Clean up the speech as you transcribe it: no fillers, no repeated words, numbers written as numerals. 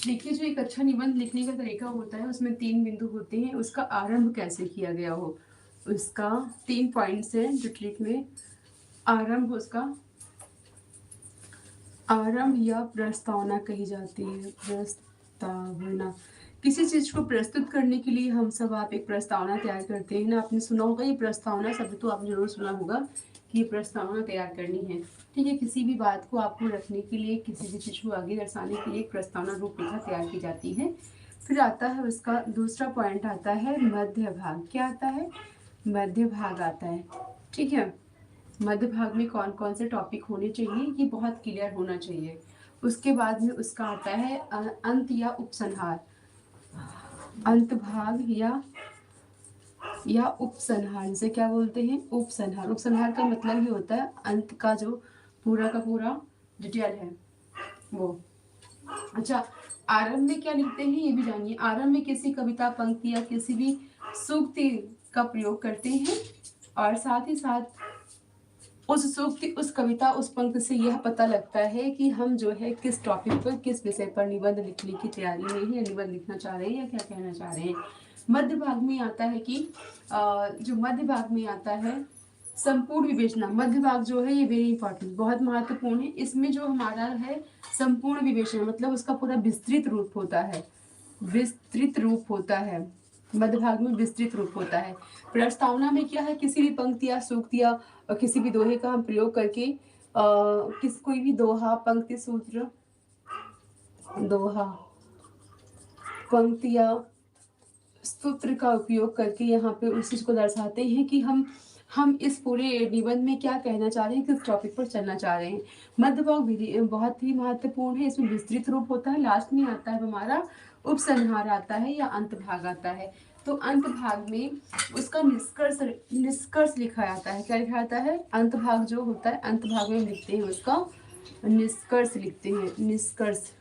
देखिए, जो एक अच्छा निबंध लिखने का तरीका होता है उसमें 3 बिंदु होते हैं, उसका आरंभ कैसे किया गया हो। उसका 3 पॉइंट्स हैं जो ट्रिक में आरंभ, उसका आरंभ या प्रस्तावना कही जाती है। प्रस्तावना, किसी चीज को प्रस्तुत करने के लिए हम सब आप एक प्रस्तावना तैयार करते हैं ना। आपने सुना होगा ये प्रस्तावना शब्द, तो आपने जरूर सुना होगा कि ये प्रस्तावना तैयार करनी है। ठीक है, किसी भी बात को आपको रखने के लिए, किसी भी चीज को आगे दर्शाने के लिए एक प्रस्तावना रूपरेखा तैयार की जाती है। फिर आता है उसका दूसरा पॉइंट, आता है मध्य भाग। क्या आता है? मध्य भाग आता है। ठीक है, मध्य भाग में कौन कौन से टॉपिक होने चाहिए ये बहुत क्लियर होना चाहिए। उसके बाद में उसका आता है अंत या उपसंहार। अंत भाग या उपसंहार, इसे क्या बोलते हैं? उपसंहार। उपसंहार का मतलब ये होता है अंत का जो पूरा का पूरा डिटेल है वो। अच्छा, आरंभ में क्या लिखते हैं ये भी जानिए। आरंभ में किसी कविता, पंक्ति या किसी भी सूक्ति का प्रयोग करते हैं, और साथ ही साथ उस सूक्ति, उस कविता, उस पंक्ति से यह पता लगता है कि हम जो है किस टॉपिक पर, किस विषय पर निबंध लिखने की तैयारी में है, या निबंध लिखना चाह रहे हैं, या क्या कहना चाह रहे हैं। मध्य भाग में आता है कि जो मध्य भाग में आता है संपूर्ण विवेचना। मध्य भाग जो है ये वेरी इंपॉर्टेंट, बहुत महत्वपूर्ण है। इसमें जो हमारा है संपूर्ण विवेचना, मतलब उसका पूरा विस्तृत रूप होता है। विस्तृत रूप होता है, मध्य भाग में विस्तृत रूप होता है। प्रस्तावना में क्या है, किसी भी पंक्ति या सूक्त या किसी भी दोहे का हम प्रयोग करके कोई भी दोहा, पंक्ति, सूत्र, दोहा, पंक्ति या सूत्र का उपयोग करके यहाँ पे उस चीज को दर्शाते हैं कि हम इस पूरे निबंध में क्या कहना चाह रहे हैं, किस टॉपिक पर चलना चाह रहे हैं। मध्य भाग बहुत ही महत्वपूर्ण है, इसमें विस्तृत रूप होता है। लास्ट में आता है हमारा उपसंहार आता है या अंत भाग आता है। तो अंत भाग में उसका निष्कर्ष लिखा जाता है। क्या लिखा जाता है? अंत भाग जो होता है, अंत भाग में लिखते हैं उसका निष्कर्ष, लिखते हैं निष्कर्ष।